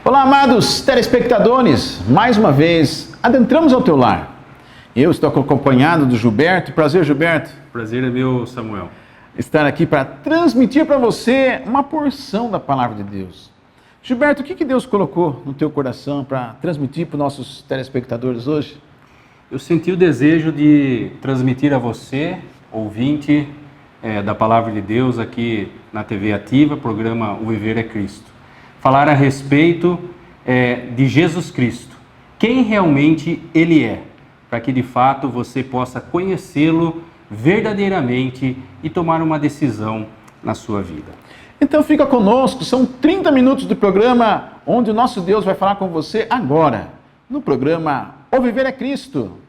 Olá, amados telespectadores, mais uma vez adentramos ao teu lar. Eu estou acompanhado do Gilberto. Prazer, Gilberto. Prazer é meu, Samuel. Estar aqui para transmitir para você uma porção da palavra de Deus. Gilberto, o que Deus colocou no teu coração para transmitir para os nossos telespectadores hoje? Eu senti o desejo de transmitir a você, ouvinte da palavra de Deus aqui na TV Ativa, programa O Viver é Cristo. Falar a respeito de Jesus Cristo, quem realmente Ele é, para que de fato você possa conhecê-lo verdadeiramente e tomar uma decisão na sua vida. Então fica conosco, são 30 minutos do programa onde o nosso Deus vai falar com você agora, no programa O Viver é Cristo.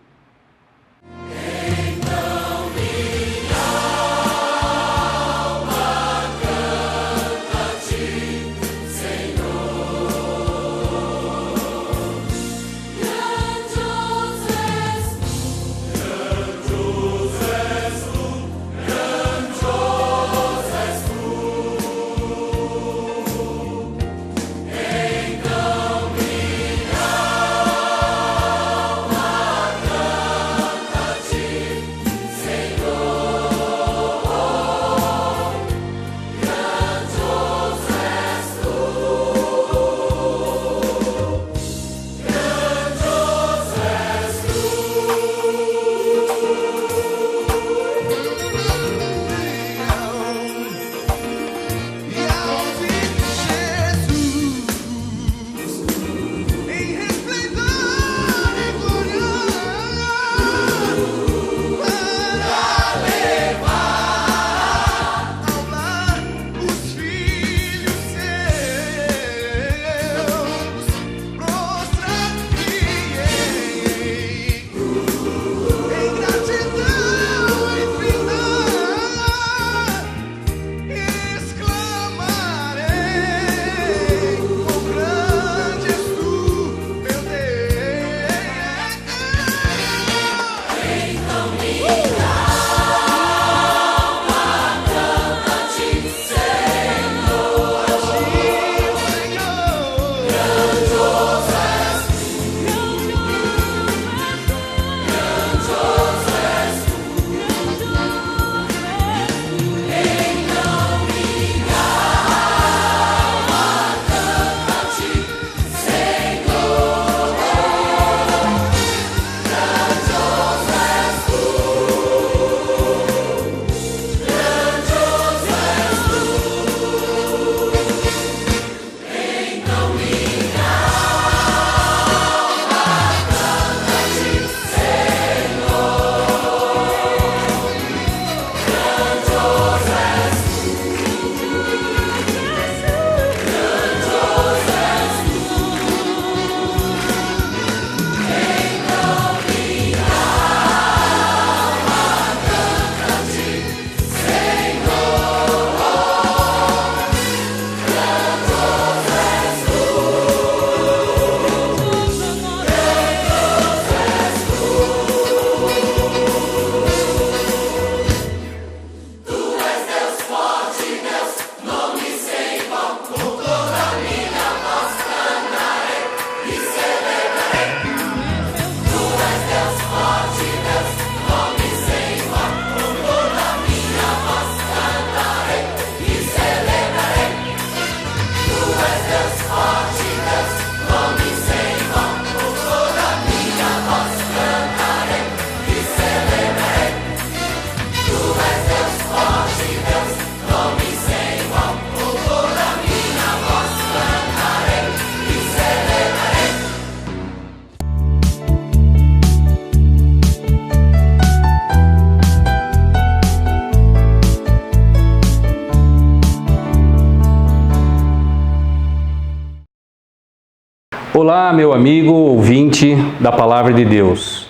Olá, meu amigo ouvinte da Palavra de Deus.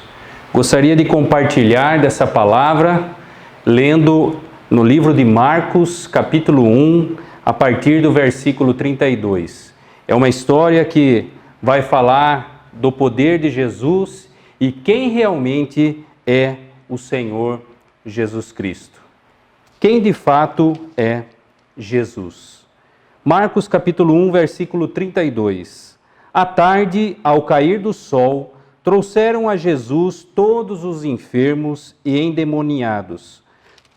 Gostaria de compartilhar dessa palavra lendo no livro de Marcos, capítulo 1, a partir do versículo 32. É uma história que vai falar do poder de Jesus e quem realmente é o Senhor Jesus Cristo. Quem de fato é Jesus? Marcos capítulo 1, versículo 32. À tarde, ao cair do sol, trouxeram a Jesus todos os enfermos e endemoniados.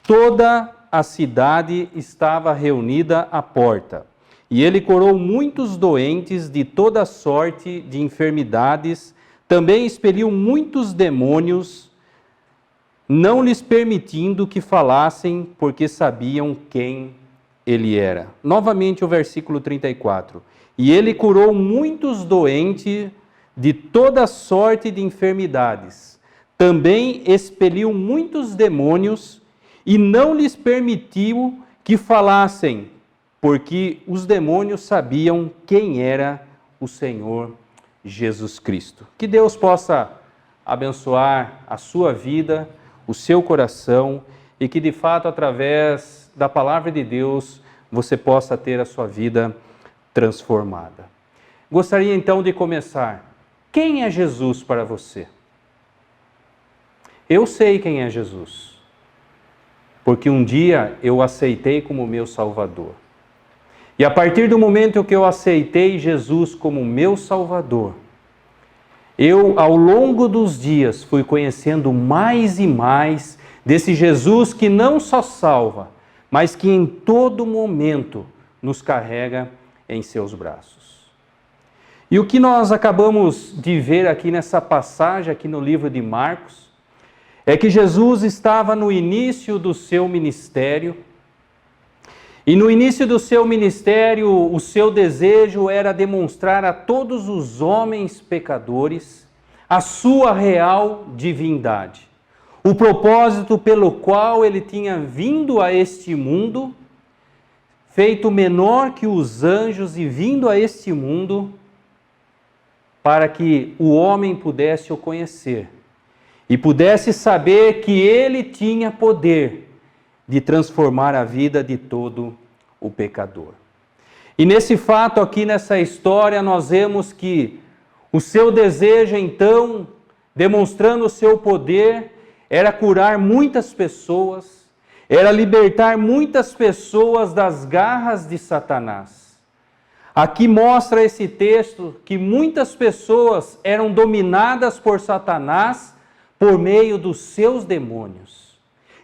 Toda a cidade estava reunida à porta, e ele curou muitos doentes de toda sorte de enfermidades, também expeliu muitos demônios, não lhes permitindo que falassem, porque sabiam quem ele era. Novamente o versículo 34. E ele curou muitos doentes de toda sorte de enfermidades, também expeliu muitos demônios e não lhes permitiu que falassem, porque os demônios sabiam quem era o Senhor Jesus Cristo. Que Deus possa abençoar a sua vida, o seu coração, e que de fato através da palavra de Deus você possa ter a sua vida transformada. Gostaria então de começar. Quem é Jesus para você? Eu sei quem é Jesus, porque um dia eu o aceitei como meu Salvador. E a partir do momento que eu aceitei Jesus como meu Salvador, eu, ao longo dos dias, fui conhecendo mais e mais desse Jesus que não só salva, mas que em todo momento nos carrega em seus braços. E o que nós acabamos de ver aqui nessa passagem, aqui no livro de Marcos, é que Jesus estava no início do seu ministério, e no início do seu ministério, o seu desejo era demonstrar a todos os homens pecadores a sua real divindade. O propósito pelo qual ele tinha vindo a este mundo, feito menor que os anjos e vindo a este mundo, para que o homem pudesse o conhecer e pudesse saber que ele tinha poder de transformar a vida de todo o pecador. E nesse fato aqui, nessa história, nós vemos que o seu desejo, então, demonstrando o seu poder, era curar muitas pessoas, era libertar muitas pessoas das garras de Satanás. Aqui mostra esse texto que muitas pessoas eram dominadas por Satanás por meio dos seus demônios.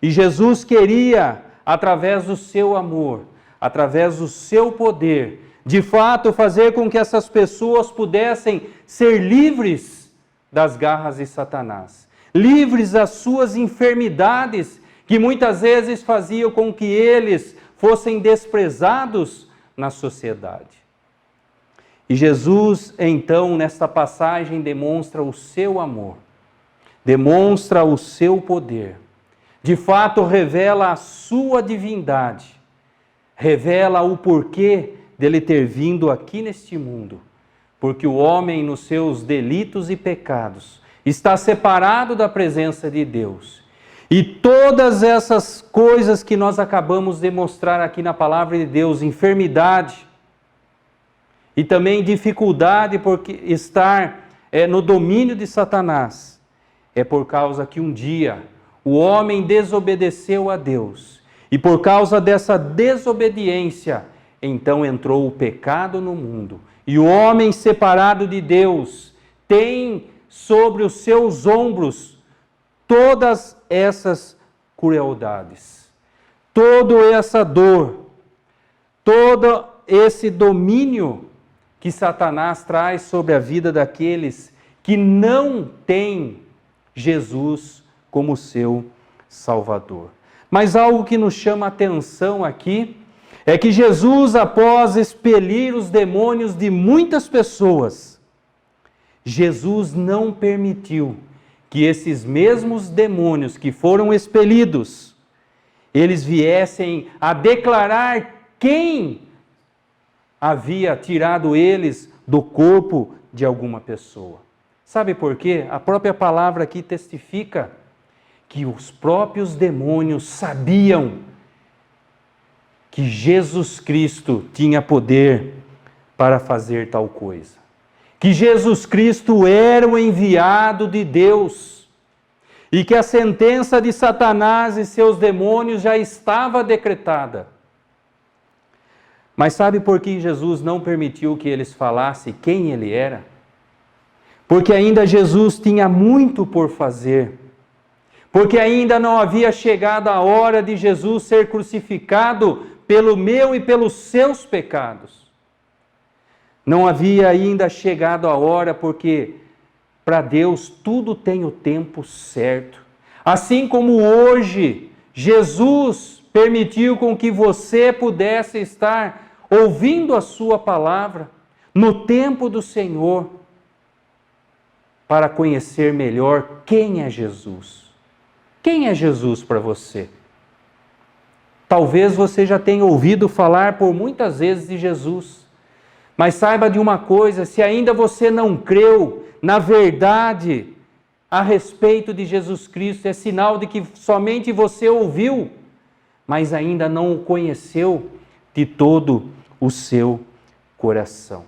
E Jesus queria, através do seu amor, através do seu poder, de fato fazer com que essas pessoas pudessem ser livres das garras de Satanás, livres das suas enfermidades, que muitas vezes faziam com que eles fossem desprezados na sociedade. E Jesus, então, nesta passagem, demonstra o seu amor, demonstra o seu poder, de fato revela a sua divindade, revela o porquê dele ter vindo aqui neste mundo, porque o homem, nos seus delitos e pecados, está separado da presença de Deus. E todas essas coisas que nós acabamos de mostrar aqui na palavra de Deus, enfermidade e também dificuldade por estar no domínio de Satanás, é por causa que um dia o homem desobedeceu a Deus. E por causa dessa desobediência, então entrou o pecado no mundo. E o homem separado de Deus tem sobre os seus ombros todas essas crueldades, toda essa dor, todo esse domínio que Satanás traz sobre a vida daqueles que não têm Jesus como seu Salvador. Mas algo que nos chama a atenção aqui é que Jesus, após expelir os demônios de muitas pessoas, Jesus não permitiu que esses mesmos demônios que foram expelidos, eles viessem a declarar quem havia tirado eles do corpo de alguma pessoa. Sabe por quê? A própria palavra aqui testifica que os próprios demônios sabiam que Jesus Cristo tinha poder para fazer tal coisa. Que Jesus Cristo era o enviado de Deus. E que a sentença de Satanás e seus demônios já estava decretada. Mas sabe por que Jesus não permitiu que eles falassem quem ele era? Porque ainda Jesus tinha muito por fazer. Porque ainda não havia chegado a hora de Jesus ser crucificado pelo meu e pelos seus pecados. Não havia ainda chegado a hora, porque para Deus tudo tem o tempo certo. Assim como hoje, Jesus permitiu com que você pudesse estar ouvindo a sua palavra no tempo do Senhor, para conhecer melhor quem é Jesus. Quem é Jesus para você? Talvez você já tenha ouvido falar por muitas vezes de Jesus, mas saiba de uma coisa: se ainda você não creu na verdade a respeito de Jesus Cristo, é sinal de que somente você ouviu, mas ainda não o conheceu de todo o seu coração.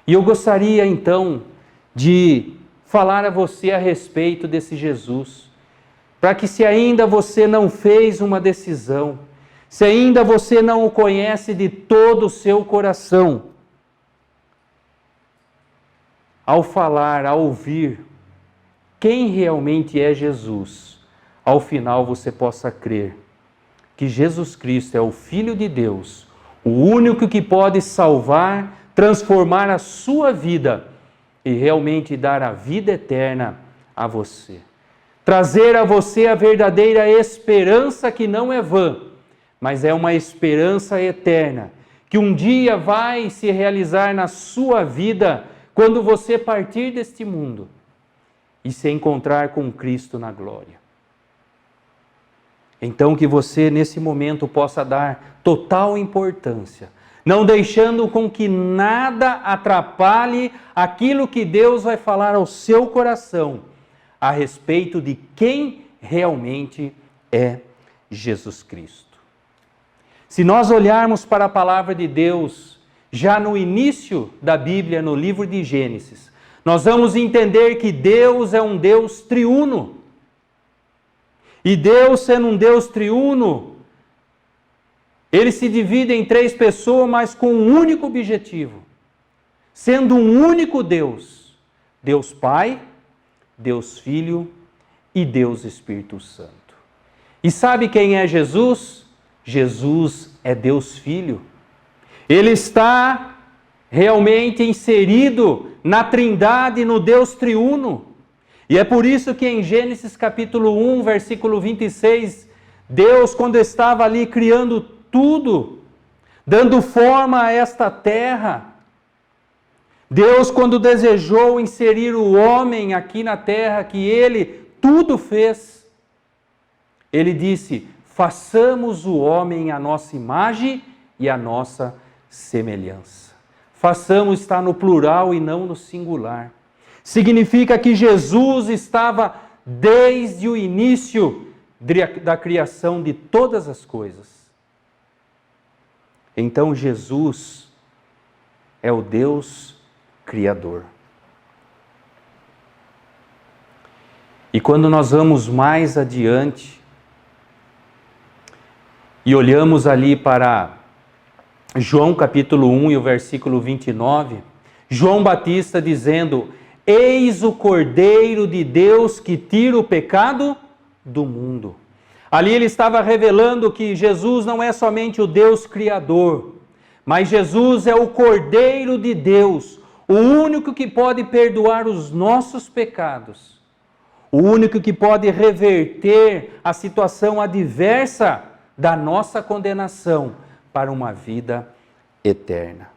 E eu gostaria então de falar a você a respeito desse Jesus, para que, se ainda você não fez uma decisão, se ainda você não o conhece de todo o seu coração, ao falar, ao ouvir quem realmente é Jesus, ao final você possa crer que Jesus Cristo é o Filho de Deus, o único que pode salvar, transformar a sua vida e realmente dar a vida eterna a você. Trazer a você a verdadeira esperança, que não é vã, mas é uma esperança eterna, que um dia vai se realizar na sua vida, quando você partir deste mundo e se encontrar com Cristo na glória. Então que você nesse momento possa dar total importância, não deixando com que nada atrapalhe aquilo que Deus vai falar ao seu coração a respeito de quem realmente é Jesus Cristo. Se nós olharmos para a palavra de Deus, já no início da Bíblia, no livro de Gênesis, nós vamos entender que Deus é um Deus triuno. E Deus, sendo um Deus triuno, Ele se divide em 3 pessoas, mas com um único objetivo. Sendo um único Deus. Deus Pai, Deus Filho e Deus Espírito Santo. E sabe quem é Jesus? Jesus é Deus Filho. Ele está realmente inserido na Trindade, no Deus triuno. E é por isso que em Gênesis capítulo 1, versículo 26, Deus, quando estava ali criando tudo, dando forma a esta terra, Deus, quando desejou inserir o homem aqui na terra, que Ele tudo fez, Ele disse: façamos o homem à nossa imagem e à nossa semelhança. Façamos está no plural e não no singular. Significa que Jesus estava desde o início da criação de todas as coisas. Então Jesus é o Deus Criador. E quando nós vamos mais adiante e olhamos ali para João capítulo 1 e o versículo 29, João Batista dizendo: eis o Cordeiro de Deus que tira o pecado do mundo. Ali ele estava revelando que Jesus não é somente o Deus Criador, mas Jesus é o Cordeiro de Deus, o único que pode perdoar os nossos pecados, o único que pode reverter a situação adversa da nossa condenação para uma vida eterna.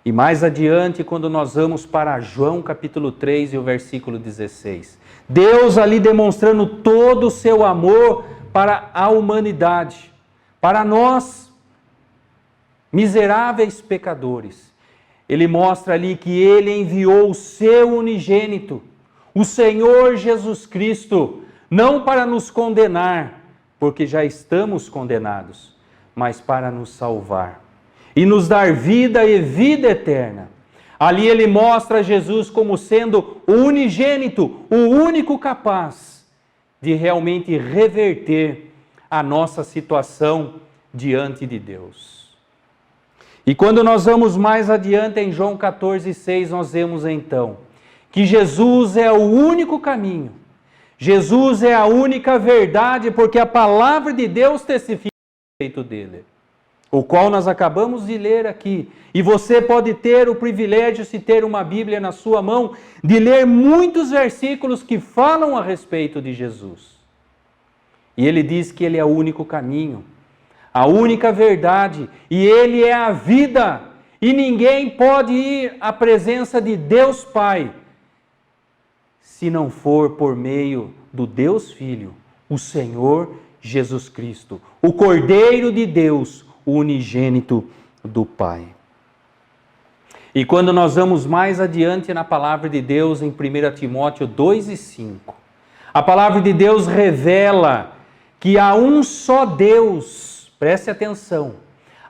E mais adiante, quando nós vamos para João capítulo 3 e o versículo 16, Deus ali demonstrando todo o seu amor para a humanidade, para nós, miseráveis pecadores. Ele mostra ali que Ele enviou o seu unigênito, o Senhor Jesus Cristo, não para nos condenar, porque já estamos condenados, mas para nos salvar e nos dar vida e vida eterna. Ali ele mostra Jesus como sendo o unigênito, o único capaz de realmente reverter a nossa situação diante de Deus. E quando nós vamos mais adiante em João 14,6, nós vemos então que Jesus é o único caminho, Jesus é a única verdade, porque a palavra de Deus testifica a respeito dele, o qual nós acabamos de ler aqui. E você pode ter o privilégio, se ter uma Bíblia na sua mão, de ler muitos versículos que falam a respeito de Jesus. E ele diz que ele é o único caminho, a única verdade, e ele é a vida, e ninguém pode ir à presença de Deus Pai se não for por meio do Deus Filho, o Senhor Jesus Cristo, o Cordeiro de Deus, o unigênito do Pai. E quando nós vamos mais adiante na palavra de Deus, em 1 Timóteo 2:5, a palavra de Deus revela que há um só Deus, preste atenção,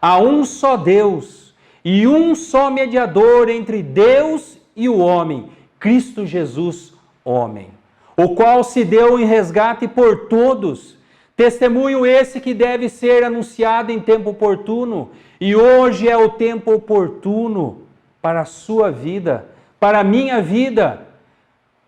há um só Deus e um só mediador entre Deus e o homem, Cristo Jesus, homem, o qual se deu em resgate por todos. Testemunho esse que deve ser anunciado em tempo oportuno, e hoje é o tempo oportuno para a sua vida, para a minha vida,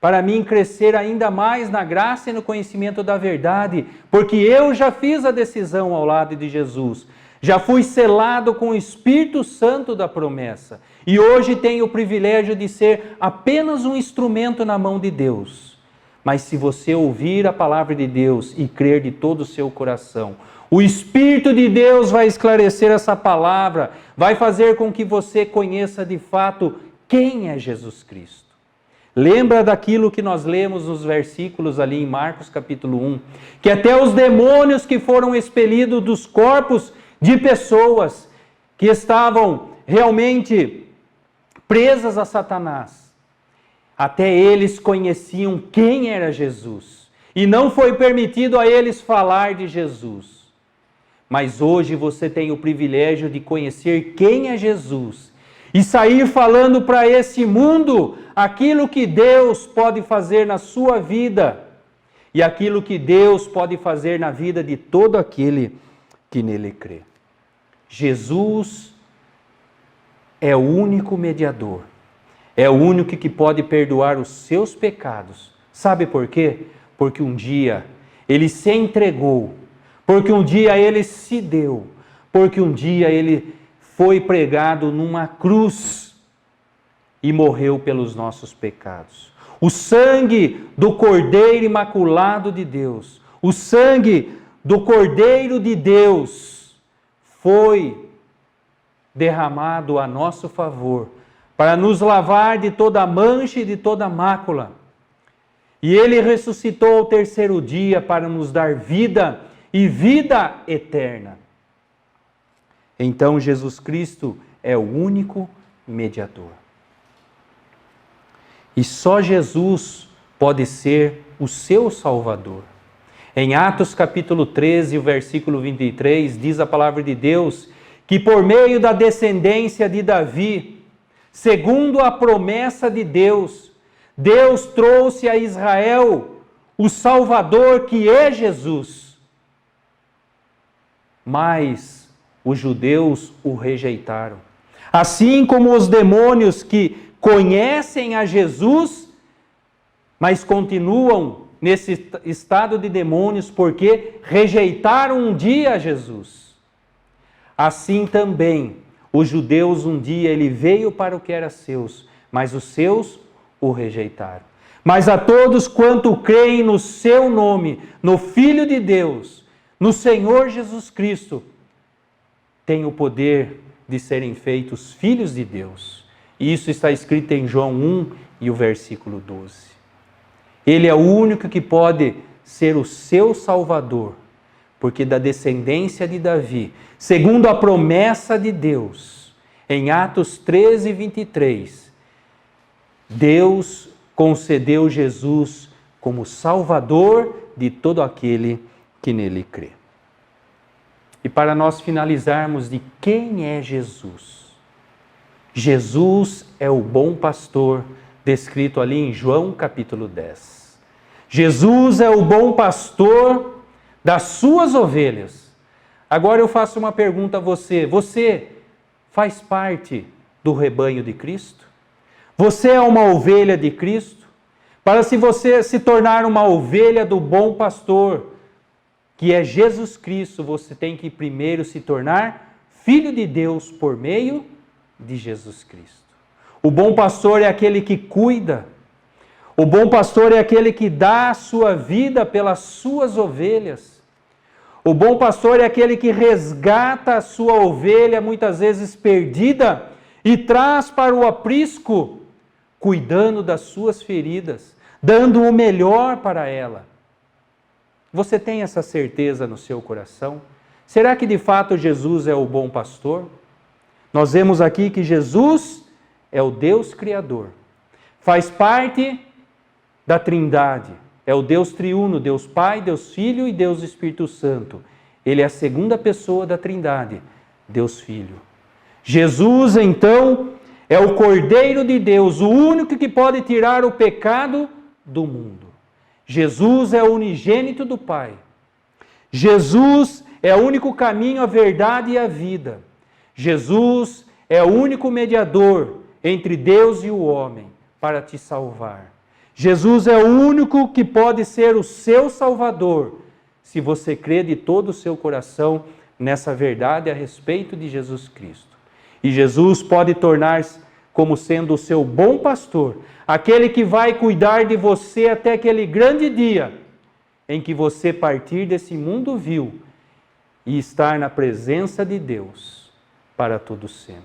para mim crescer ainda mais na graça e no conhecimento da verdade, porque eu já fiz a decisão ao lado de Jesus, já fui selado com o Espírito Santo da promessa, e hoje tenho o privilégio de ser apenas um instrumento na mão de Deus. Mas se você ouvir a palavra de Deus e crer de todo o seu coração, o Espírito de Deus vai esclarecer essa palavra, vai fazer com que você conheça de fato quem é Jesus Cristo. Lembra daquilo que nós lemos nos versículos ali em Marcos capítulo 1, que até os demônios que foram expelidos dos corpos de pessoas que estavam realmente presas a Satanás, até eles conheciam quem era Jesus. E não foi permitido a eles falar de Jesus. Mas hoje você tem o privilégio de conhecer quem é Jesus e sair falando para esse mundo aquilo que Deus pode fazer na sua vida e aquilo que Deus pode fazer na vida de todo aquele que nele crê. Jesus é o único mediador, é o único que pode perdoar os seus pecados. Sabe por quê? Porque um dia ele se entregou, porque um dia ele se deu, porque um dia ele foi pregado numa cruz e morreu pelos nossos pecados. O sangue do Cordeiro Imaculado de Deus, o sangue do Cordeiro de Deus foi derramado a nosso favor para nos lavar de toda mancha e de toda mácula. E ele ressuscitou ao terceiro dia para nos dar vida e vida eterna. Então Jesus Cristo é o único mediador. E só Jesus pode ser o seu Salvador. Em Atos capítulo 13, o versículo 23, diz a palavra de Deus que por meio da descendência de Davi, segundo a promessa de Deus, Deus trouxe a Israel o Salvador que é Jesus. Mas os judeus o rejeitaram. Assim como os demônios que conhecem a Jesus, mas continuam nesse estado de demônios porque rejeitaram um dia a Jesus. Assim também, os judeus um dia ele veio para o que era seus, mas os seus o rejeitaram. Mas a todos quanto creem no seu nome, no Filho de Deus, no Senhor Jesus Cristo, tem o poder de serem feitos filhos de Deus. E isso está escrito em João 1 e o versículo 12. Ele é o único que pode ser o seu Salvador, porque da descendência de Davi, segundo a promessa de Deus, em Atos 13, 23, Deus concedeu Jesus como Salvador de todo aquele que nele crê. E para nós finalizarmos de quem é Jesus. Jesus é o bom pastor, descrito ali em João capítulo 10. Jesus é o bom pastor das suas ovelhas. Agora eu faço uma pergunta a você. Você faz parte do rebanho de Cristo? Você é uma ovelha de Cristo? Para se você se tornar uma ovelha do bom pastor, que é Jesus Cristo, você tem que primeiro se tornar filho de Deus por meio de Jesus Cristo. O bom pastor é aquele que cuida. O bom pastor é aquele que dá a sua vida pelas suas ovelhas. O bom pastor é aquele que resgata a sua ovelha, muitas vezes perdida, e traz para o aprisco, cuidando das suas feridas, dando o melhor para ela. Você tem essa certeza no seu coração? Será que de fato Jesus é o bom pastor? Nós vemos aqui que Jesus é o Deus Criador. Faz parte da Trindade. É o Deus triuno, Deus Pai, Deus Filho e Deus Espírito Santo. Ele é a segunda pessoa da Trindade, Deus Filho. Jesus, então, é o Cordeiro de Deus, o único que pode tirar o pecado do mundo. Jesus é o unigênito do Pai. Jesus é o único caminho, a verdade e a vida. Jesus é o único mediador entre Deus e o homem para te salvar. Jesus é o único que pode ser o seu Salvador, se você crê de todo o seu coração nessa verdade a respeito de Jesus Cristo. E Jesus pode tornar-se como sendo o seu bom pastor, aquele que vai cuidar de você até aquele grande dia em que você partir desse mundo vil e estar na presença de Deus para todo sempre.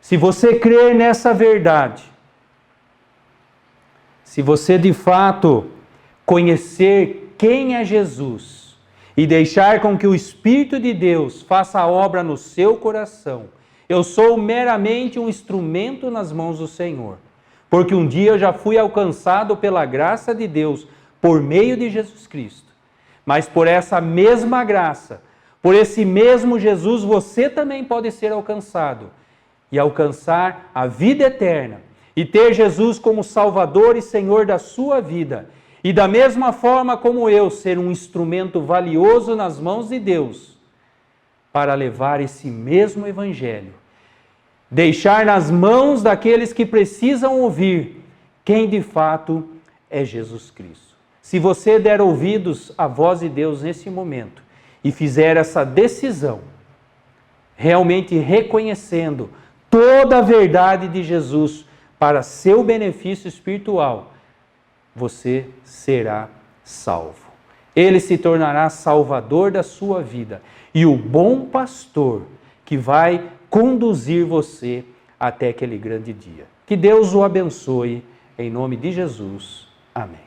Se você crer nessa verdade, se você de fato conhecer quem é Jesus e deixar com que o Espírito de Deus faça a obra no seu coração, eu sou meramente um instrumento nas mãos do Senhor, porque um dia eu já fui alcançado pela graça de Deus por meio de Jesus Cristo. Mas por essa mesma graça, por esse mesmo Jesus, você também pode ser alcançado e alcançar a vida eterna e ter Jesus como Salvador e Senhor da sua vida. E da mesma forma como eu, ser um instrumento valioso nas mãos de Deus para levar esse mesmo Evangelho. Deixar nas mãos daqueles que precisam ouvir quem de fato é Jesus Cristo. Se você der ouvidos à voz de Deus nesse momento e fizer essa decisão, realmente reconhecendo toda a verdade de Jesus para seu benefício espiritual, você será salvo. Ele se tornará salvador da sua vida e o bom pastor que vai conduzir você até aquele grande dia. Que Deus o abençoe, em nome de Jesus. Amém.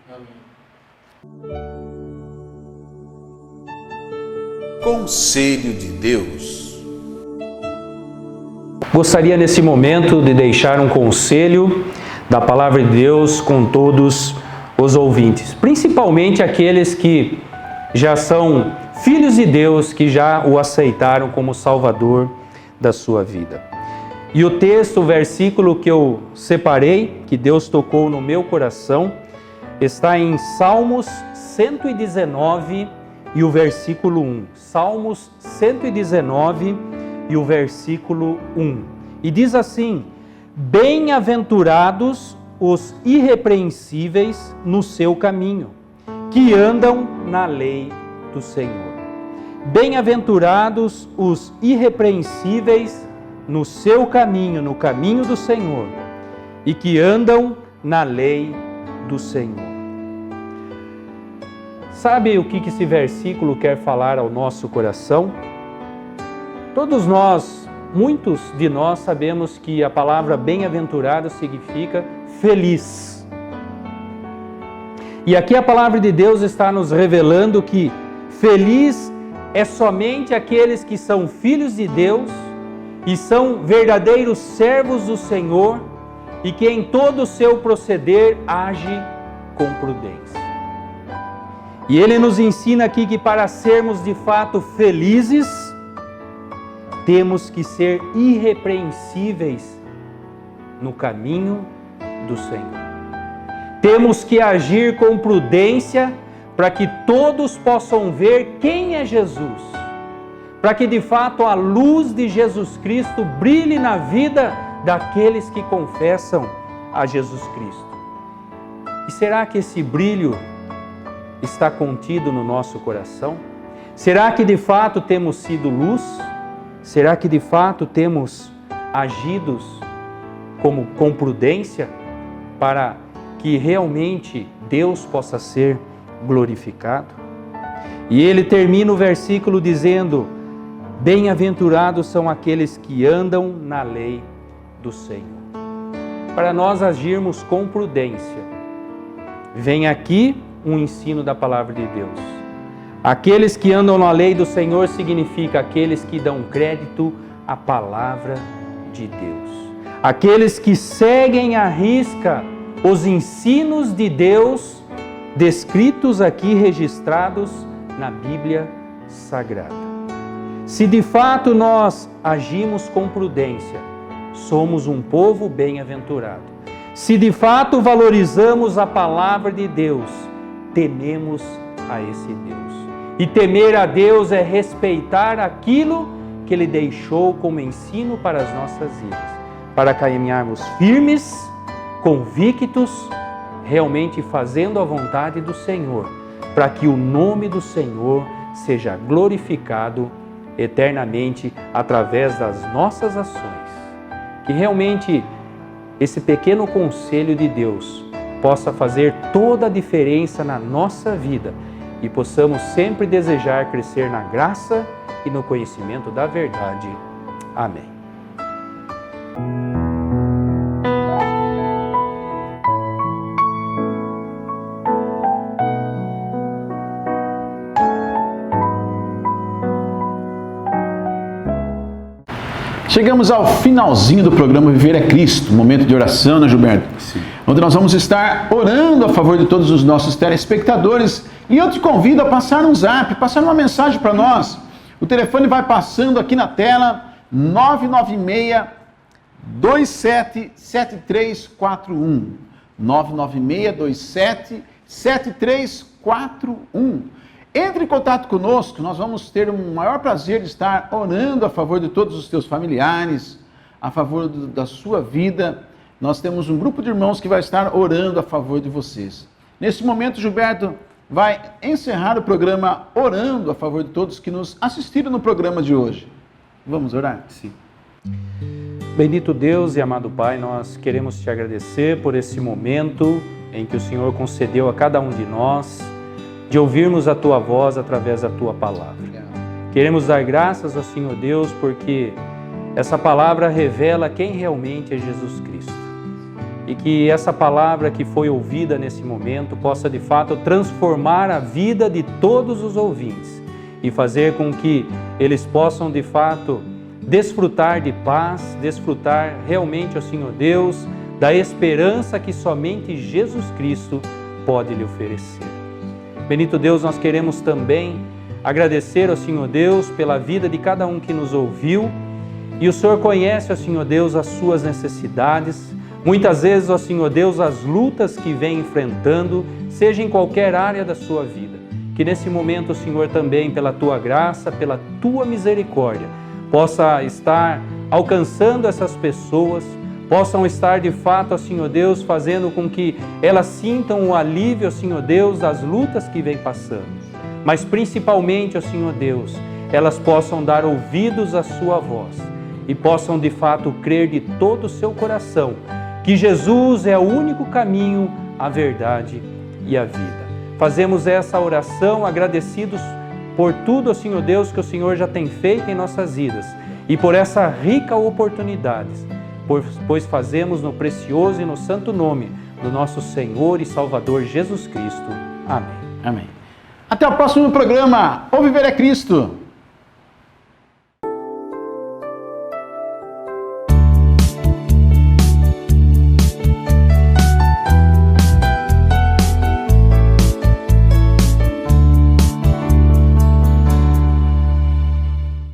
Conselho de Deus. Gostaria nesse momento de deixar um conselho da Palavra de Deus com todos os ouvintes, principalmente aqueles que já são filhos de Deus, que já o aceitaram como Salvador da sua vida. E o texto, o versículo que eu separei, que Deus tocou no meu coração, está em Salmos 119 e o versículo 1. Salmos 119 e o versículo 1. E diz assim: bem-aventurados os irrepreensíveis no seu caminho, que andam na lei do Senhor. Bem-aventurados os irrepreensíveis no seu caminho, no caminho do Senhor, e que andam na lei do Senhor. Sabe o que esse versículo quer falar ao nosso coração? Todos nós, muitos de nós sabemos que a palavra bem-aventurado significa feliz. E aqui a palavra de Deus está nos revelando que feliz é somente aqueles que são filhos de Deus e são verdadeiros servos do Senhor e que em todo o seu proceder age com prudência. E Ele nos ensina aqui que para sermos de fato felizes, temos que ser irrepreensíveis no caminho do Senhor. Temos que agir com prudência para que todos possam ver quem é Jesus, para que de fato a luz de Jesus Cristo brilhe na vida daqueles que confessam a Jesus Cristo. E será que esse brilho está contido no nosso coração? Será que de fato temos sido luz? Será que de fato temos agido com prudência para que realmente Deus possa ser glorificado? E ele termina o versículo dizendo: bem-aventurados são aqueles que andam na lei do Senhor. Para nós agirmos com prudência, vem aqui um ensino da palavra de Deus. Aqueles que andam na lei do Senhor significa aqueles que dão crédito à palavra de Deus. Aqueles que seguem à risca os ensinos de Deus descritos aqui, registrados na Bíblia Sagrada. Se de fato nós agimos com prudência, somos um povo bem-aventurado. Se de fato valorizamos a palavra de Deus, tememos a esse Deus. E temer a Deus é respeitar aquilo que Ele deixou como ensino para as nossas vidas, para caminharmos firmes, convictos, realmente fazendo a vontade do Senhor, para que o nome do Senhor seja glorificado eternamente através das nossas ações. Que realmente esse pequeno conselho de Deus possa fazer toda a diferença na nossa vida e possamos sempre desejar crescer na graça e no conhecimento da verdade. Amém. Chegamos ao finalzinho do programa Viver é Cristo, momento de oração, né, Gilberto? Sim. Onde nós vamos estar orando a favor de todos os nossos telespectadores. E eu te convido a passar um zap, passar uma mensagem para nós. O telefone vai passando aqui na tela, 996-277341. 996-277341. Entre em contato conosco, nós vamos ter um maior prazer de estar orando a favor de todos os teus familiares, a favor da sua vida. Nós temos um grupo de irmãos que vai estar orando a favor de vocês. Nesse momento, Gilberto vai encerrar o programa orando a favor de todos que nos assistiram no programa de hoje. Vamos orar? Sim. Bendito Deus e amado Pai, nós queremos te agradecer por esse momento em que o Senhor concedeu a cada um de nós de ouvirmos a Tua voz através da Tua palavra. Queremos dar graças ao Senhor Deus porque essa palavra revela quem realmente é Jesus Cristo. E que essa palavra que foi ouvida nesse momento possa de fato transformar a vida de todos os ouvintes e fazer com que eles possam de fato desfrutar de paz, desfrutar realmente, ó Senhor Deus, da esperança que somente Jesus Cristo pode lhe oferecer. Bendito Deus, nós queremos também agradecer ao Senhor Deus pela vida de cada um que nos ouviu. E o Senhor conhece, ó Senhor Deus, as suas necessidades. Muitas vezes, ó Senhor Deus, as lutas que vem enfrentando, seja em qualquer área da sua vida. Que nesse momento, Senhor, também pela Tua graça, pela Tua misericórdia, possa estar alcançando essas pessoas, possam estar de fato, ó Senhor Deus, fazendo com que elas sintam o alívio, ó Senhor Deus, das lutas que vem passando. Mas principalmente, ó Senhor Deus, elas possam dar ouvidos à Sua voz e possam de fato crer de todo o seu coração que Jesus é o único caminho, a verdade e a vida. Fazemos essa oração agradecidos por tudo, ó Senhor Deus, que o Senhor já tem feito em nossas vidas e por essa rica oportunidade, pois fazemos no precioso e no santo nome do nosso Senhor e Salvador Jesus Cristo. Amém. Amém. Até o próximo programa. O Viver é Cristo.